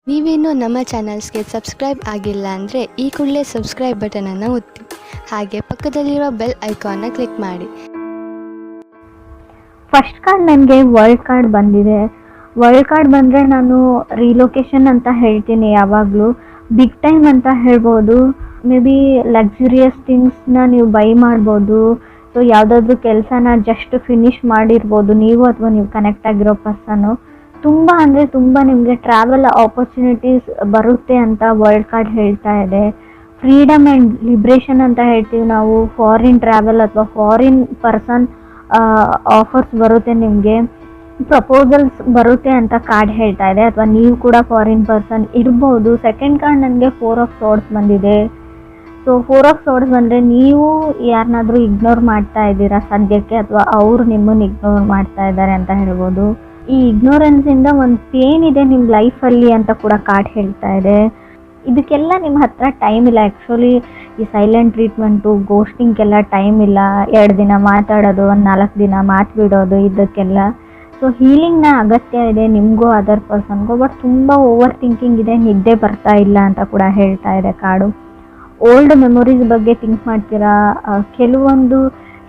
ನೀವೇನು ನಮ್ಮ ಚಾನಲ್ಸ್ಗೆ ಸಬ್ಸ್ಕ್ರೈಬ್ ಆಗಿಲ್ಲ ಅಂದರೆ ಈ ಕೂಡಲೇ ಸಬ್ಸ್ಕ್ರೈಬ್ ಬಟನನ್ನು ಒತ್ತಿ, ಹಾಗೆ ಪಕ್ಕದಲ್ಲಿರುವ ಬೆಲ್ ಐಕಾನ್ನ ಕ್ಲಿಕ್ ಮಾಡಿ. ಫಸ್ಟ್ ಕಾರ್ಡ್ ನನಗೆ ವರ್ಲ್ಡ್ ಕಾರ್ಡ್ ಬಂದಿದೆ. ವರ್ಲ್ಡ್ ಕಾರ್ಡ್ ಬಂದರೆ ನಾನು ರಿಲೊಕೇಶನ್ ಅಂತ ಹೇಳ್ತೀನಿ. ಯಾವಾಗಲೂ ಬಿಗ್ ಟೈಮ್ ಅಂತ ಹೇಳ್ಬೋದು. ಮೇ ಬಿ ಲಕ್ಸುರಿಯಸ್ ಥಿಂಗ್ಸ್ನ ನೀವು ಬೈ ಮಾಡ್ಬೋದು. ಸೊ ಯಾವುದಾದ್ರೂ ಕೆಲಸನ ಜಸ್ಟ್ ಫಿನಿಷ್ ಮಾಡಿರ್ಬೋದು ನೀವು ಅಥವಾ ನೀವು ಕನೆಕ್ಟ್ ಆಗಿರೋ ಪರ್ಸನ್ನು. ತುಂಬ ಅಂದರೆ ತುಂಬ ನಿಮಗೆ ಟ್ರಾವೆಲ್ ಆಪರ್ಚುನಿಟೀಸ್ ಬರುತ್ತೆ ಅಂತ ವರ್ಲ್ಡ್ ಕಾರ್ಡ್ ಹೇಳ್ತಾ ಇದೆ. ಫ್ರೀಡಮ್ ಆ್ಯಂಡ್ ಲಿಬ್ರೇಷನ್ ಅಂತ ಹೇಳ್ತೀವಿ ನಾವು. ಫಾರಿನ್ ಟ್ರಾವೆಲ್ ಅಥವಾ ಫಾರಿನ್ ಪರ್ಸನ್ ಆಫರ್ಸ್ ಬರುತ್ತೆ, ನಿಮಗೆ ಪ್ರಪೋಸಲ್ಸ್ ಬರುತ್ತೆ ಅಂತ ಕಾರ್ಡ್ ಹೇಳ್ತಾ ಇದೆ. ಅಥವಾ ನೀವು ಕೂಡ ಫಾರಿನ್ ಪರ್ಸನ್ ಇರ್ಬೋದು. ಸೆಕೆಂಡ್ ಕಾರ್ಡ್ ನನಗೆ 4 ಆಫ್ ಸೋರ್ಡ್ಸ್ ಬಂದಿದೆ. ಸೊ 4 ಆಫ್ ಸೋರ್ಡ್ಸ್ ಬಂದರೆ ನೀವು ಯಾರನ್ನಾದರೂ ಇಗ್ನೋರ್ ಮಾಡ್ತಾ ಇದ್ದೀರಾ ಸದ್ಯಕ್ಕೆ, ಅಥವಾ ಅವರು ನಿಮ್ಮನ್ನು ಇಗ್ನೋರ್ ಮಾಡ್ತಾ ಇದ್ದಾರೆ ಅಂತ ಹೇಳ್ಬೋದು. ಈ ಇಗ್ನೋರೆನ್ಸಿಂದ ಒಂದು ಪೇನ್ ಇದೆ ನಿಮ್ಮ ಲೈಫಲ್ಲಿ ಅಂತ ಕೂಡ ಕಾರ್ಡ್ ಹೇಳ್ತಾ ಇದೆ. ಇದಕ್ಕೆಲ್ಲ ನಿಮ್ಮ ಹತ್ರ ಟೈಮ್ ಇಲ್ಲ. ಆ್ಯಕ್ಚುಲಿ ಈ ಸೈಲೆಂಟ್ ಟ್ರೀಟ್ಮೆಂಟು, ಗೋಸ್ಟಿಂಗ್ಗೆಲ್ಲ ಟೈಮ್ ಇಲ್ಲ. 2 ದಿನ ಮಾತಾಡೋದು, ಒಂದು 4 ದಿನ ಮಾತು ಬಿಡೋದು, ಇದಕ್ಕೆಲ್ಲ. ಸೊ ಹೀಲಿಂಗ್ನ ಅಗತ್ಯ ಇದೆ ನಿಮಗೂ ಅದರ್ ಪರ್ಸನ್ಗೂ. ಬಟ್ ತುಂಬ ಓವರ್ ಥಿಂಕಿಂಗ್ ಇದೆ, ನಿದ್ದೆ ಬರ್ತಾ ಇಲ್ಲ ಅಂತ ಕೂಡ ಹೇಳ್ತಾ ಇದೆ ಕಾರ್ಡು. ಓಲ್ಡ್ ಮೆಮೊರೀಸ್ ಬಗ್ಗೆ ಥಿಂಕ್ ಮಾಡ್ತೀರಾ. ಕೆಲವೊಂದು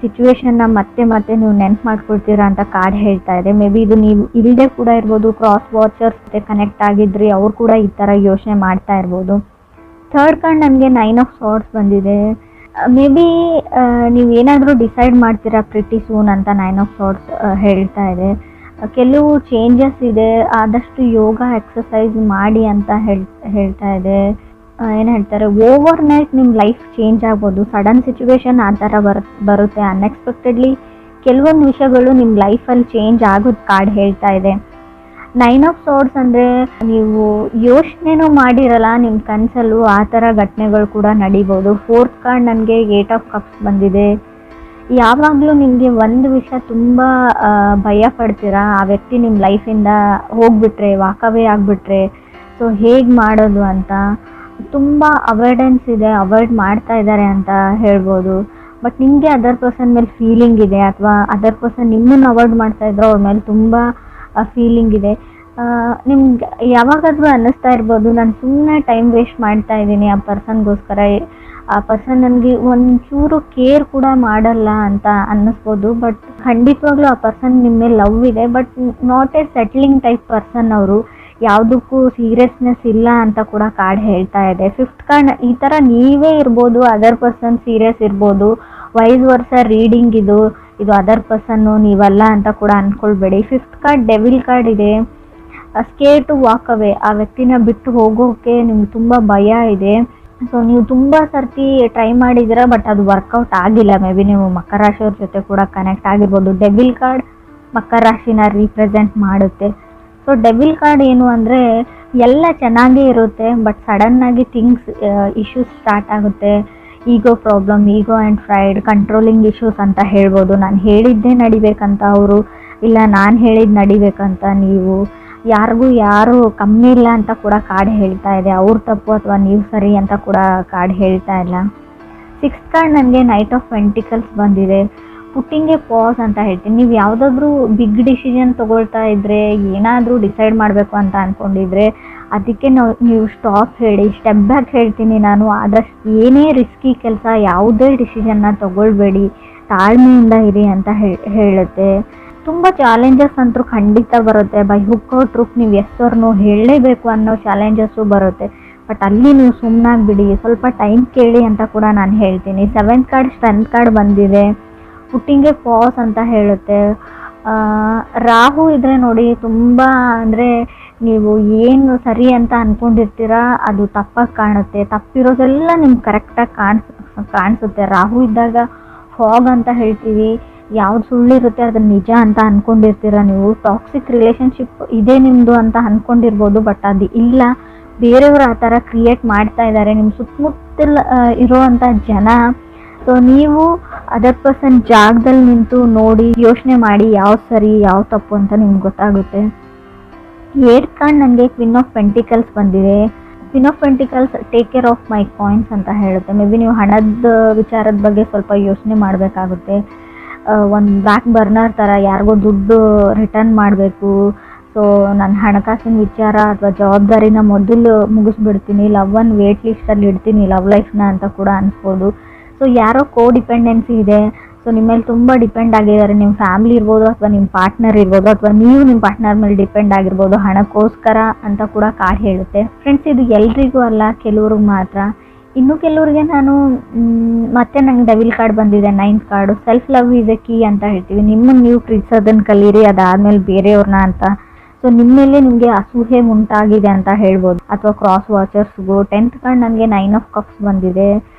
ಸಿಚುವೇಶನ್ನ ಮತ್ತೆ ಮತ್ತೆ ನೀವು ನೆನ್ಪು ಮಾಡ್ಕೊಳ್ತೀರಾ ಅಂತ ಕಾರ್ಡ್ ಹೇಳ್ತಾ ಇದೆ. ಮೇ ಬಿ ಇದು ನೀವು ಇಲ್ಲದೆ ಕೂಡ ಇರ್ಬೋದು. ಕ್ರಾಸ್ ವಾಚರ್ಸ್ ಜೊತೆ ಕನೆಕ್ಟ್ ಆಗಿದ್ರಿ, ಅವ್ರು ಕೂಡ ಈ ಥರ ಯೋಚನೆ ಮಾಡ್ತಾ ಇರ್ಬೋದು. ಥರ್ಡ್ ಕಾರ್ಡ್ ನನಗೆ 9 ಆಫ್ ಸಾರ್ಡ್ಸ್ ಬಂದಿದೆ. ಮೇ ಬಿ ನೀವು ಏನಾದರೂ ಡಿಸೈಡ್ ಮಾಡ್ತೀರಾ ಪ್ರಿಟಿ ಸೂನ್ ಅಂತ 9 ಆಫ್ ಸಾರ್ಡ್ಸ್ ಹೇಳ್ತಾ ಇದೆ. ಕೆಲವು ಚೇಂಜಸ್ ಇದೆ, ಆದಷ್ಟು ಯೋಗ ಎಕ್ಸಸೈಸ್ ಮಾಡಿ ಅಂತ ಹೇಳ್ತಾ ಇದೆ. ಏನು ಹೇಳ್ತಾರೆ, ಓವರ್ ನೈಟ್ ನಿಮ್ಮ ಲೈಫ್ ಚೇಂಜ್ ಆಗ್ಬೋದು. ಸಡನ್ ಸಿಚುವೇಶನ್ ಆ ಥರ ಬರುತ್ತೆ ಅನ್ಎಕ್ಸ್ಪೆಕ್ಟೆಡ್ಲಿ. ಕೆಲವೊಂದು ವಿಷಯಗಳು ನಿಮ್ಮ ಲೈಫಲ್ಲಿ ಚೇಂಜ್ ಆಗೋದು ಕಾರ್ಡ್ ಹೇಳ್ತಾ ಇದೆ. 9 ಆಫ್ ಸಾರ್ಡ್ಸ್ ಅಂದರೆ ನೀವು ಯೋಚನೆನೂ ಮಾಡಿರಲ್ಲ ನಿಮ್ಮ ಕನಸಲ್ಲೂ ಆ ಥರ ಘಟನೆಗಳು ಕೂಡ ನಡಿಬೋದು. ಫೋರ್ತ್ ಕಾರ್ಡ್ ನನಗೆ 8 ಆಫ್ ಕಪ್ಸ್ ಬಂದಿದೆ. ಯಾವಾಗಲೂ ನಿಮಗೆ ಒಂದು ವಿಷಯ ತುಂಬ ಭಯ ಪಡ್ತೀರಾ, ಆ ವ್ಯಕ್ತಿ ನಿಮ್ಮ ಲೈಫಿಂದ ಹೋಗ್ಬಿಟ್ರೆ, ವಾಕವೇ ಆಗಿಬಿಟ್ರೆ, ಸೊ ಹೇಗೆ ಮಾಡೋದು ಅಂತ ತುಂಬ ಅವಾಯ್ಡೆನ್ಸ್ ಇದೆ, ಅವಾಯ್ಡ್ ಮಾಡ್ತಾ ಇದ್ದಾರೆ ಅಂತ ಹೇಳ್ಬೋದು. ಬಟ್ ನಿಮಗೆ ಅದರ್ ಪರ್ಸನ್ ಮೇಲೆ ಫೀಲಿಂಗ್ ಇದೆ, ಅಥವಾ ಅದರ್ ಪರ್ಸನ್ ನಿಮ್ಮನ್ನು ಅವಾಯ್ಡ್ ಮಾಡ್ತಾ ಇದ್ರು, ಅವ್ರ ಮೇಲೆ ತುಂಬ ಫೀಲಿಂಗ್ ಇದೆ. ನಿಮ್ಗೆ ಯಾವಾಗಾದರೂ ಅನ್ನಿಸ್ತಾ ಇರ್ಬೋದು, ನಾನು ಸುಮ್ಮನೆ ಟೈಮ್ ವೇಸ್ಟ್ ಮಾಡ್ತಾ ಇದ್ದೀನಿ ಆ ಪರ್ಸನ್ಗೋಸ್ಕರ, ಆ ಪರ್ಸನ್ ನನಗೆ ಒಂಚೂರು ಕೇರ್ ಕೂಡ ಮಾಡಲ್ಲ ಅಂತ ಅನ್ನಿಸ್ಬೋದು. ಬಟ್ ಖಂಡಿತವಾಗ್ಲೂ ಆ ಪರ್ಸನ್ ನಿಮ್ಮ ಮೇಲೆ ಲವ್ ಇದೆ, but not A settling type person. ಅವರು ಯಾವುದಕ್ಕೂ ಸೀರಿಯಸ್ನೆಸ್ ಇಲ್ಲ ಅಂತ ಕೂಡ ಕಾರ್ಡ್ ಹೇಳ್ತಾ ಇದೆ. ಫಿಫ್ತ್ ಕಾರ್ಡ್ ಈ ಥರ ನೀವೇ ಇರ್ಬೋದು, ಅದರ್ ಪರ್ಸನ್ ಸೀರಿಯಸ್ ಇರ್ಬೋದು. ವೈಸ್ ವರ್ಸ ರೀಡಿಂಗ್ ಇದು ಅದರ್ ಪರ್ಸನ್ನು ನೀವಲ್ಲ ಅಂತ ಕೂಡ ಅಂದ್ಕೊಳ್ಬೇಡಿ. ಫಿಫ್ತ್ ಕಾರ್ಡ್ ಡೆವಿಲ್ ಕಾರ್ಡ್ ಇದೆ. ಸ್ಕೇರ್ ಟು ವಾಕ್ ಅವೇ, ಆ ವ್ಯಕ್ತಿನ ಬಿಟ್ಟು ಹೋಗೋಕ್ಕೆ ನಿಮ್ಗೆ ತುಂಬ ಭಯ ಇದೆ. ಸೊ ನೀವು ತುಂಬ ಸರ್ತಿ ಟ್ರೈ ಮಾಡಿದ್ದೀರಾ, ಬಟ್ ಅದು ವರ್ಕೌಟ್ ಆಗಿಲ್ಲ. ಮೇ ಬಿ ನೀವು ಮಕರ ರಾಶಿಯವ್ರ ಜೊತೆ ಕೂಡ ಕನೆಕ್ಟ್ ಆಗಿರ್ಬೋದು. ಡೆವಿಲ್ ಕಾರ್ಡ್ ಮಕರ ರಾಶಿನ ರೀಪ್ರೆಸೆಂಟ್ ಮಾಡುತ್ತೆ. ಸೊ ಡೆವಿಲ್ ಕಾರ್ಡ್ ಏನು ಅಂದರೆ, ಎಲ್ಲ ಚೆನ್ನಾಗೇ ಇರುತ್ತೆ, ಬಟ್ ಸಡನ್ನಾಗಿ ಇಶ್ಯೂಸ್ ಸ್ಟಾರ್ಟ್ ಆಗುತ್ತೆ. Ego problem, ego and pride, controlling issues ಅಂತ ಹೇಳ್ಬೋದು. ನಾನು ಹೇಳಿದ್ದೇ ನಡಿಬೇಕಂತ ಅವರು, ಇಲ್ಲ ನಾನು ಹೇಳಿದ್ದು ನಡಿಬೇಕಂತ ನೀವು. ಯಾರಿಗೂ ಯಾರು ಕಮ್ಮಿ ಇಲ್ಲ ಅಂತ ಕೂಡ ಕಾರ್ಡ್ ಹೇಳ್ತಾ ಇದೆ. ಅವ್ರ ತಪ್ಪು ಅಥವಾ ನೀವು ಸರಿ ಅಂತ ಕೂಡ ಕಾರ್ಡ್ ಹೇಳ್ತಾ ಇಲ್ಲ. ಸಿಕ್ಸ್ತ್ ಕಾರ್ಡ್ ನನಗೆ ನೈಟ್ ಆಫ್ ಪೆಂಟಿಕಲ್ಸ್ ಬಂದಿದೆ. ಪುಟ್ಟಿಂಗ್ ಎ ಪಾಸ್ ಅಂತ ಹೇಳ್ತೀನಿ. ನೀವು ಯಾವುದಾದ್ರೂ ಬಿಗ್ ಡಿಸಿಷನ್ ತೊಗೊಳ್ತಾ ಇದ್ದರೆ, ಏನಾದರೂ ಡಿಸೈಡ್ ಮಾಡಬೇಕು ಅಂತ ಅಂದ್ಕೊಂಡಿದ್ರೆ, ಅದಕ್ಕೆ ನೀವು ಸ್ಟಾಪ್ ಹೇಳಿ, ಸ್ಟೆಪ್ ಬ್ಯಾಕ್ ಹೇಳ್ತೀನಿ ನಾನು. ಆದಷ್ಟು ಏನೇ ರಿಸ್ಕಿ ಕೆಲಸ, ಯಾವುದೇ ಡಿಸಿಷನ್ನ ತೊಗೊಳ್ಬೇಡಿ, ತಾಳ್ಮೆಯಿಂದ ಇರಿ ಅಂತ ಹೇಳುತ್ತೆ. ತುಂಬ ಚಾಲೆಂಜಸ್ ಅಂತೂ ಖಂಡಿತ ಬರುತ್ತೆ. ಬೈ ಹುಕ್ ಔಟ್ ಟ್ರೂಕ್ ನೀವು ಎಸ್ಸೋರ್ನೋ ಹೇಳಲೇಬೇಕು ಅನ್ನೋ ಚಾಲೆಂಜಸ್ಸು ಬರುತ್ತೆ. ಬಟ್ ಅಲ್ಲಿ ನೀವು ಸುಮ್ಮನಾಗ್ಬಿಡಿ, ಸ್ವಲ್ಪ ಟೈಮ್ ಕೇಳಿ ಅಂತ ಕೂಡ ನಾನು ಹೇಳ್ತೀನಿ. ಸೆವೆಂತ್ ಕಾರ್ಡ್ ಸ್ಟ್ರೆಂತ್ ಕಾರ್ಡ್ ಬಂದಿದೆ. ಪುಟ್ಟಿಂಗ್ ಎ ಪಾಸ್ ಅಂತ ಹೇಳುತ್ತೆ. ರಾಹು ಇದ್ದರೆ ನೋಡಿ, ತುಂಬ ಅಂದರೆ ನೀವು ಏನು ಸರಿ ಅಂತ ಅಂದ್ಕೊಂಡಿರ್ತೀರಾ ಅದು ತಪ್ಪಾಗಿ ಕಾಣುತ್ತೆ. ತಪ್ಪಿರೋದೆಲ್ಲ ನಿಮ್ಗೆ ಕರೆಕ್ಟಾಗಿ ಕಾಣಿಸುತ್ತೆ. ರಾಹು ಇದ್ದಾಗ ಫಾಗ್ ಅಂತ ಹೇಳ್ತೀವಿ. ಯಾವ್ದು ಸುಳ್ಳಿರುತ್ತೆ ಅದನ್ನು ನಿಜ ಅಂತ ಅಂದ್ಕೊಂಡಿರ್ತೀರ ನೀವು. ಟಾಕ್ಸಿಕ್ ರಿಲೇಷನ್ಶಿಪ್ ಇದೆ ನಿಮ್ಮದು ಅಂತ ಅಂದ್ಕೊಂಡಿರ್ಬೋದು, ಬಟ್ ಅದು ಇಲ್ಲ. ಬೇರೆಯವರು ಆ ಥರ ಕ್ರಿಯೇಟ್ ಮಾಡ್ತಾ ಇದ್ದಾರೆ ನಿಮ್ಮ ಸುತ್ತಮುತ್ತಲ ಇರೋವಂಥ ಜನ. ಸೊ ನೀವು ಅದರ್ ಪರ್ಸನ್ ಜಾಗದಲ್ಲಿ ನಿಂತು ನೋಡಿ, ಯೋಚನೆ ಮಾಡಿ ಯಾವ್ದು ಸರಿ ಯಾವ ತಪ್ಪು ಅಂತ ನಿಮ್ಗೆ ಗೊತ್ತಾಗುತ್ತೆ. ಏಟ್ ಕಾರ್ಡ್ ನನಗೆ ಕ್ವೀನ್ ಆಫ್ ಪೆಂಟಿಕಲ್ಸ್ ಬಂದಿದೆ. Queen of pentacles take care of my coins ಅಂತ ಹೇಳುತ್ತೆ. ಮೇ ಬಿ ನೀವು ಹಣದ ವಿಚಾರದ ಬಗ್ಗೆ ಸ್ವಲ್ಪ ಯೋಚನೆ ಮಾಡಬೇಕಾಗುತ್ತೆ. ಒಂದು ಬ್ಯಾಕ್ ಬರ್ನರ್ ಥರ ಯಾರಿಗೋ ದುಡ್ಡು ರಿಟರ್ನ್ ಮಾಡಬೇಕು, ಸೊ ನನ್ನ ಹಣಕಾಸಿನ ವಿಚಾರ ಅಥವಾ ಜವಾಬ್ದಾರಿನ ಮೊದಲು ಮುಗಿಸ್ಬಿಡ್ತೀನಿ, ಲವ್ವನ್ನು ವೇಟ್ ಲಿಸ್ಟಲ್ಲಿ ಇಡ್ತೀನಿ ಲವ್ ಲೈಫ್ನ ಅಂತ ಕೂಡ ಅನಿಸ್ಬೋದು. ಸೊ ಯಾರೋ ಡಿಪೆಂಡೆನ್ಸಿ ಇದೆ, ಸೊ ನಿಮ್ಮ ಮೇಲೆ ತುಂಬ ಡಿಪೆಂಡ್ ಆಗಿದ್ದಾರೆ. ನಿಮ್ಮ ಫ್ಯಾಮಿಲಿ ಇರ್ಬೋದು ಅಥವಾ ನಿಮ್ಮ ಪಾರ್ಟ್ನರ್ ಇರ್ಬೋದು ಅಥವಾ ನೀವು ನಿಮ್ಮ ಪಾರ್ಟ್ನರ್ ಮೇಲೆ ಡಿಪೆಂಡ್ ಆಗಿರ್ಬೋದು ಹಣಕ್ಕೋಸ್ಕರ ಅಂತ ಕೂಡ ಕಾರ್ಡ್ ಹೇಳುತ್ತೆ. ಫ್ರೆಂಡ್ಸ್, ಇದು ಎಲ್ರಿಗೂ ಅಲ್ಲ, ಕೆಲವ್ರಿಗೆ ಮಾತ್ರ. ಇನ್ನು ಕೆಲವ್ರಿಗೆ ನಾನು ಮತ್ತೆ ನಂಗೆ ಡೆವಿಲ್ ಕಾರ್ಡ್ ಬಂದಿದೆ, 9th card. Self love is A key ಅಂತ ಹೇಳ್ತೀವಿ. ನಿಮ್ಮನ್ನು ನೀವು ಪ್ರೀತಿಸೋದನ್ನು ಕಲೀರಿ, ಅದಾದಮೇಲೆ ಬೇರೆಯವ್ರನ್ನ ಅಂತ. ಸೊ ನಿಮ್ಮ ಮೇಲೆ ನಿಮಗೆ ಅಸೂಹೆ ಉಂಟಾಗಿದೆ ಅಂತ ಹೇಳ್ಬೋದು. ಅಥವಾ ಕ್ರಾಸ್ ವಾಚರ್ಸ್ಗೂ 10th ಕಾರ್ಡ್ ನನಗೆ 9 ಆಫ್ ಕಪ್ಸ್ ಬಂದಿದೆ.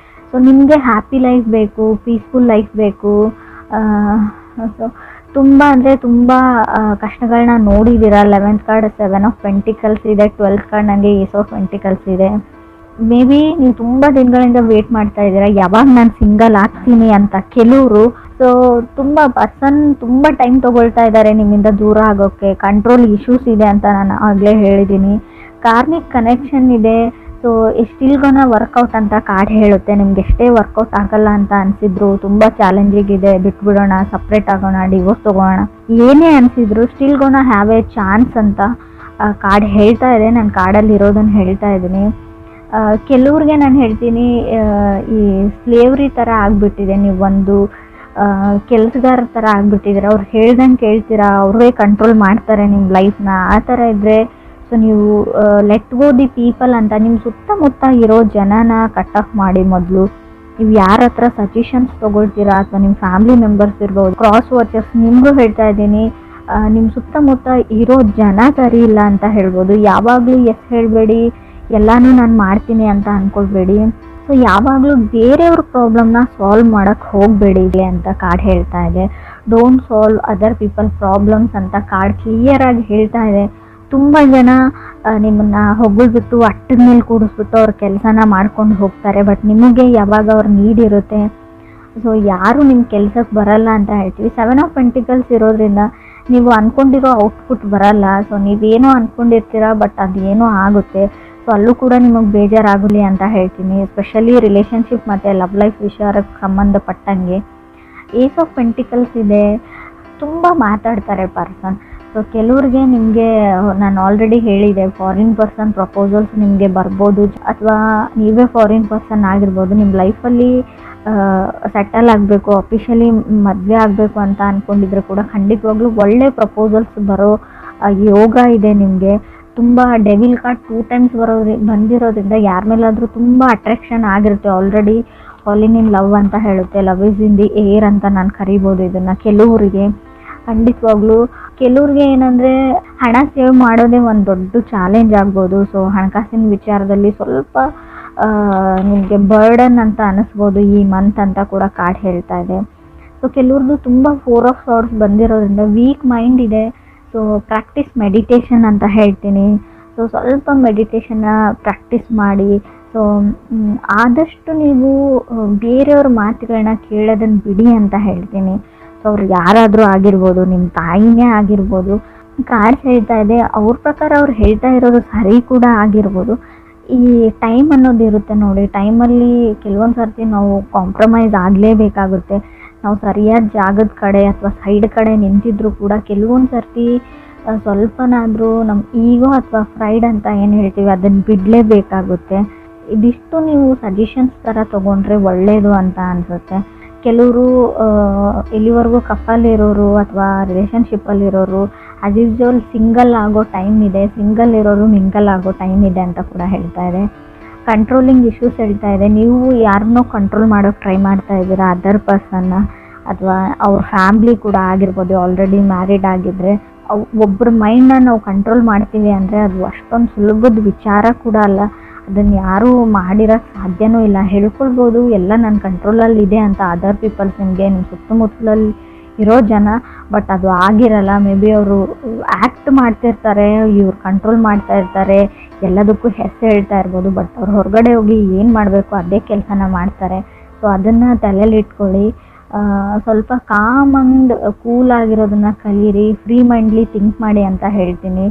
ಸೊ ನಿಮಗೆ ಹ್ಯಾಪಿ ಲೈಫ್ ಬೇಕು, ಪೀಸ್ಫುಲ್ ಲೈಫ್ ಬೇಕು. ಸೊ ತುಂಬ ಅಂದರೆ ತುಂಬ ಕಷ್ಟಗಳನ್ನ ನೋಡಿದ್ದೀರಾ. 11th ಕಾರ್ಡ್ 7 ಆಫ್ ಪೆಂಟಿಕಲ್ಸ್ ಇದೆ, 12th ಕಾರ್ಡ್ ನನಗೆ ಏಸ್ ಆಫ್ ಪೆಂಟಿಕಲ್ಸ್ ಇದೆ. ಮೇ ಬಿ ನೀವು ತುಂಬ ದಿನಗಳಿಂದ ವೇಟ್ ಮಾಡ್ತಾ ಇದ್ದೀರಾ ಯಾವಾಗ ನಾನು ಸಿಂಗಲ್ ಆಗ್ತೀನಿ ಅಂತ ಕೆಲವರು. ಸೊ ತುಂಬ ಟೈಮ್ ತೊಗೊಳ್ತಾ ಇದ್ದಾರೆ ನಿಮ್ಮಿಂದ ದೂರ ಆಗೋಕ್ಕೆ. ಕಂಟ್ರೋಲ್ ಇಶ್ಯೂಸ್ ಇದೆ ಅಂತ ನಾನು ಆಗಲೇ ಹೇಳಿದ್ದೀನಿ. ಕಾರ್ಮಿಕ್ ಕನೆಕ್ಷನ್ ಇದೆ. ಸೊ ಸ್ಟಿಲ್ ಗೋನ ವರ್ಕೌಟ್ ಅಂತ ಕಾರ್ಡ್ ಹೇಳುತ್ತೆ. ನಿಮ್ಗೆ ಎಷ್ಟೇ ವರ್ಕೌಟ್ ಆಗಲ್ಲ ಅಂತ ಅನಿಸಿದ್ರು, ತುಂಬ ಚಾಲೆಂಜಿಗಿದೆ, ಬಿಟ್ಬಿಡೋಣ, ಸಪ್ರೇಟ್ ಆಗೋಣ, ಡಿವೋರ್ಸ್ ತೊಗೋಣ, ಏನೇ ಅನಿಸಿದ್ರು still gonna have a chance ಅಂತ ಕಾರ್ಡ್ ಹೇಳ್ತಾ ಇದೆ. ನಾನು ಕಾರ್ಡಲ್ಲಿ ಇರೋದನ್ನು ಹೇಳ್ತಾ ಇದ್ದೀನಿ. ಕೆಲವ್ರಿಗೆ ನಾನು ಹೇಳ್ತೀನಿ, ಈ ಸ್ಲೇವ್ರಿ ಥರ ಆಗಿಬಿಟ್ಟಿದೆ. ನೀವು ಒಂದು ಕೆಲಸಗಾರ ಥರ ಆಗಿಬಿಟ್ಟಿದ್ದೀರ. ಅವ್ರು ಹೇಳ್ದಂಗೆ ಕೇಳ್ತೀರಾ, ಅವ್ರೇ ಕಂಟ್ರೋಲ್ ಮಾಡ್ತಾರೆ ನಿಮ್ಮ ಲೈಫ್ನ. ಆ ಥರ ಇದ್ದರೆ ಸೊ ನೀವು ಲೆಟ್ ಗೋ ದಿ ಪೀಪಲ್ ಅಂತ ನಿಮ್ಮ ಸುತ್ತಮುತ್ತ ಇರೋ ಜನನ ಕಟ್ ಆಫ್ ಮಾಡಿ. ಮೊದಲು ನೀವು ಯಾರ ಹತ್ರ ಸಜೆಷನ್ಸ್ ತೊಗೊಳ್ತೀರಾ ಅಥವಾ ನಿಮ್ಮ ಫ್ಯಾಮಿಲಿ ಮೆಂಬರ್ಸ್ ಇರ್ಬೋದು, ಕ್ರಾಸ್ ವಾಚರ್ಸ್, ನಿಮಗೂ ಹೇಳ್ತಾ ಇದ್ದೀನಿ, ನಿಮ್ಮ ಸುತ್ತಮುತ್ತ ಇರೋ ಜನ ಸರಿ ಇಲ್ಲ ಅಂತ ಹೇಳ್ಬೋದು. ಯಾವಾಗಲೂ ಎಸ್ ಹೇಳಬೇಡಿ, ಎಲ್ಲನೂ ನಾನು ಮಾಡ್ತೀನಿ ಅಂತ ಅಂದ್ಕೊಳ್ಬೇಡಿ. ಸೊ ಯಾವಾಗಲೂ ಬೇರೆಯವ್ರ ಪ್ರಾಬ್ಲಮ್ನ ಸಾಲ್ವ್ ಮಾಡೋಕ್ಕೆ ಹೋಗಬೇಡಿ ಅಂತ ಕಾರ್ಡ್ ಹೇಳ್ತಾ ಇದೆ. Don't solve other people problems ಅಂತ ಕಾರ್ಡ್ ಕ್ಲಿಯರಾಗಿ ಹೇಳ್ತಾ ಇದೆ. ತುಂಬ ಜನ ನಿಮ್ಮನ್ನು ಹೊಗಳ್ಬಿಟ್ಟು ಅಟ್ಟದ ಮೇಲೆ ಕೂಡಿಸ್ಬಿಟ್ಟು ಅವ್ರ ಕೆಲಸನ ಮಾಡ್ಕೊಂಡು ಹೋಗ್ತಾರೆ. ಬಟ್ ನಿಮಗೆ ಯಾವಾಗ ಅವ್ರ ನೀಡ್ ಇರುತ್ತೆ. ಸೊ ಯಾರು ನಿಮ್ಮ ಕೆಲಸಕ್ಕೆ ಬರಲ್ಲ ಅಂತ ಹೇಳ್ತೀವಿ. 7 ಆಫ್ ಪೆಂಟಿಕಲ್ಸ್ ಇರೋದ್ರಿಂದ ನೀವು ಅಂದ್ಕೊಂಡಿರೋ ಔಟ್ಪುಟ್ ಬರಲ್ಲ. ಸೊ ನೀವೇನೋ ಅಂದ್ಕೊಂಡಿರ್ತೀರ, ಬಟ್ ಅದೇನೋ ಆಗುತ್ತೆ. ಸೊ ಅಲ್ಲೂ ಕೂಡ ನಿಮಗೆ ಬೇಜಾರಾಗಲಿ ಅಂತ ಹೇಳ್ತೀನಿ. ಎಸ್ಪೆಷಲಿ ರಿಲೇಷನ್ಶಿಪ್ ಮತ್ತು ಲವ್ ಲೈಫ್ ವಿಚಾರಕ್ಕೆ ಸಂಬಂಧಪಟ್ಟಂಗೆ. ಏಸ್ ಆಫ್ ಪೆಂಟಿಕಲ್ಸ್ ಇದೆ. ತುಂಬ ಮಾತಾಡ್ತಾರೆ ಪರ್ಸನ್. ಸೊ ಕೆಲವ್ರಿಗೆ ನಿಮಗೆ ನಾನು ಆಲ್ರೆಡಿ ಹೇಳಿದೆ, ಫಾರಿನ್ ಪರ್ಸನ್ ಪ್ರಪೋಸಲ್ಸ್ ನಿಮಗೆ ಬರ್ಬೋದು, ಅಥವಾ ನೀವೇ ಫಾರಿನ್ ಪರ್ಸನ್ ಆಗಿರ್ಬೋದು. ನಿಮ್ಮ ಲೈಫಲ್ಲಿ ಸೆಟಲ್ ಆಗಬೇಕು, ಅಫಿಷಿಯಲಿ ಮದುವೆ ಆಗಬೇಕು ಅಂತ ಅಂದ್ಕೊಂಡಿದ್ರೆ ಕೂಡ ಖಂಡಿತವಾಗ್ಲೂ ಒಳ್ಳೆ ಪ್ರಪೋಸಲ್ಸ್ ಬರೋ ಯೋಗ ಇದೆ ನಿಮಗೆ. ತುಂಬ ಡೆವಿಲ್ ಕಾರ್ಡ್ 2 ಟೈಮ್ಸ್ ಬಂದಿರೋದ್ರಿಂದ ಯಾರ ಮೇಲಾದರೂ ತುಂಬ ಅಟ್ರಾಕ್ಷನ್ ಆಗಿರುತ್ತೆ. ಆಲ್ರೆಡಿ ಫಾಲಿನ್ ಇನ್ ಲವ್ ಅಂತ ಹೇಳುತ್ತೆ. Love is in the air ಅಂತ ನಾನು ಕರಿಬೋದು ಇದನ್ನು. ಕೆಲವರಿಗೆ ಖಂಡಿತವಾಗ್ಲೂ, ಕೆಲವ್ರಿಗೆ ಏನಂದರೆ ಹಣ ಸೇವ್ ಮಾಡೋದೇ ಒಂದು ದೊಡ್ಡ ಚಾಲೆಂಜ್ ಆಗ್ಬೋದು. ಸೊ ಹಣಕಾಸಿನ ವಿಚಾರದಲ್ಲಿ ಸ್ವಲ್ಪ ನಿಮಗೆ ಬರ್ಡನ್ ಅಂತ ಅನ್ನಿಸ್ಬೋದು ಈ ಮಂತ್ ಅಂತ ಕೂಡ ಕಾರ್ಡ್ ಹೇಳ್ತಾ ಇದೆ. ಸೊ ಕೆಲವ್ರದ್ದು ತುಂಬ 4 ಆಫ್ ಸಾರ್ಡ್ಸ್ ಬಂದಿರೋದ್ರಿಂದ ವೀಕ್ ಮೈಂಡ್ ಇದೆ. ಸೊ ಪ್ರಾಕ್ಟೀಸ್ ಮೆಡಿಟೇಷನ್ ಅಂತ ಹೇಳ್ತೀನಿ. ಸೊ ಸ್ವಲ್ಪ ಮೆಡಿಟೇಷನ್ನ ಪ್ರಾಕ್ಟೀಸ್ ಮಾಡಿ. ಸೊ ಆದಷ್ಟು ನೀವು ಬೇರೆಯವ್ರ ಮಾತುಗಳನ್ನ ಕೇಳೋದನ್ನು ಬಿಡಿ ಅಂತ ಹೇಳ್ತೀನಿ. ಸೊ ಅವ್ರು ಯಾರಾದರೂ ಆಗಿರ್ಬೋದು, ನಿಮ್ಮ ತಾಯಿನೇ ಆಗಿರ್ಬೋದು. ಕಾರ್ಡ್ಸ್ ಹೇಳ್ತಾ ಇದೆ, ಅವ್ರ ಪ್ರಕಾರ ಅವ್ರು ಹೇಳ್ತಾ ಇರೋದು ಸರಿ ಕೂಡ ಆಗಿರ್ಬೋದು. ಈ ಟೈಮ್ ಅನ್ನೋದು ಇರುತ್ತೆ ನೋಡಿ, ಟೈಮಲ್ಲಿ ಕೆಲವೊಂದು ಸರ್ತಿ ನಾವು ಕಾಂಪ್ರಮೈಸ್ ಆಗಲೇಬೇಕಾಗುತ್ತೆ. ನಾವು ಸರಿಯಾದ ಜಾಗದ ಕಡೆ ಅಥವಾ ಸೈಡ್ ಕಡೆ ನಿಂತಿದ್ರು ಕೂಡ ಕೆಲವೊಂದು ಸರ್ತಿ ಸ್ವಲ್ಪನಾದರೂ ನಮ್ಮ ಈಗೋ ಅಥವಾ ಫ್ರೈಡ್ ಅಂತ ಏನು ಹೇಳ್ತೀವಿ ಅದನ್ನು ಬಿಡಲೇಬೇಕಾಗುತ್ತೆ. ಇದಿಷ್ಟು ನೀವು ಸಜೆಷನ್ಸ್ ಥರ ತೊಗೊಂಡ್ರೆ ಒಳ್ಳೆಯದು ಅಂತ ಅನಿಸುತ್ತೆ. ಕೆಲವರು ಇಲ್ಲಿವರೆಗೂ ಕಪ್ಪಲ್ಲಿರೋರು ಅಥವಾ ರಿಲೇಷನ್ಶಿಪ್ಪಲ್ಲಿರೋರು ಆ್ಯಸ್ ಯೂಸ್ವಲ್ ಸಿಂಗಲ್ ಆಗೋ ಟೈಮ್ ಇದೆ, ಸಿಂಗಲ್ ಇರೋರು ಮಿಂಗಲ್ ಆಗೋ ಟೈಮ್ ಇದೆ ಅಂತ ಕೂಡ ಹೇಳ್ತಾ ಇದೆ. ಕಂಟ್ರೋಲಿಂಗ್ ಇಶ್ಯೂಸ್ ಹೇಳ್ತಾ ಇದೆ. ನೀವು ಯಾರನ್ನೋ ಕಂಟ್ರೋಲ್ ಮಾಡೋಕ್ಕೆ ಟ್ರೈ ಮಾಡ್ತಾ ಇದ್ದೀರಾ, ಅದರ್ ಪರ್ಸನ್ನ ಅಥವಾ ಅವ್ರ ಫ್ಯಾಮ್ಲಿ ಕೂಡ ಆಗಿರ್ಬೋದು. ಆಲ್ರೆಡಿ ಮ್ಯಾರಿಡ್ ಆಗಿದ್ದರೆ ಒಬ್ಬರ ಮೈಂಡನ್ನ ನಾವು ಕಂಟ್ರೋಲ್ ಮಾಡ್ತೀವಿ ಅಂದರೆ ಅದು ಅಷ್ಟೊಂದು ಸುಲಭದ ವಿಚಾರ ಕೂಡ ಅಲ್ಲ. ಅದನ್ನು ಯಾರೂ ಮಾಡಿರೋಕ್ಕೆ ಸಾಧ್ಯವೂ ಇಲ್ಲ. ಹೇಳ್ಕೊಳ್ಬೋದು ಎಲ್ಲ ನನ್ನ ಕಂಟ್ರೋಲಲ್ಲಿ ಇದೆ ಅಂತ ಅದರ್ ಪೀಪಲ್ಸ್, ನಿಮಗೆ ನಿಮ್ಮ ಸುತ್ತಮುತ್ತಲಲ್ಲಿ ಇರೋ ಜನ, ಬಟ್ ಅದು ಆಗಿರಲ್ಲ. ಮೇ ಬಿ ಅವರು ಆ್ಯಕ್ಟ್ ಮಾಡ್ತಿರ್ತಾರೆ, ಇವ್ರು ಕಂಟ್ರೋಲ್ ಮಾಡ್ತಾ ಇರ್ತಾರೆ, ಎಲ್ಲದಕ್ಕೂ ಹೆಸರು ಹೇಳ್ತಾ ಇರ್ಬೋದು, ಬಟ್ ಅವ್ರು ಹೊರಗಡೆ ಹೋಗಿ ಏನು ಮಾಡಬೇಕು ಅದೇ ಕೆಲಸನ ಮಾಡ್ತಾರೆ. ಸೊ ಅದನ್ನು ತಲೆಯಲ್ಲಿ ಇಟ್ಕೊಳ್ಳಿ. ಸ್ವಲ್ಪ ಕಾಮ್ ಆ್ಯಂಡ್ ಕೂಲ್ ಆಗಿರೋದನ್ನು ಕಲೀರಿ, ಫ್ರೀ ಮೈಂಡ್ಲಿ ಥಿಂಕ್ ಮಾಡಿ ಅಂತ ಹೇಳ್ತೀನಿ.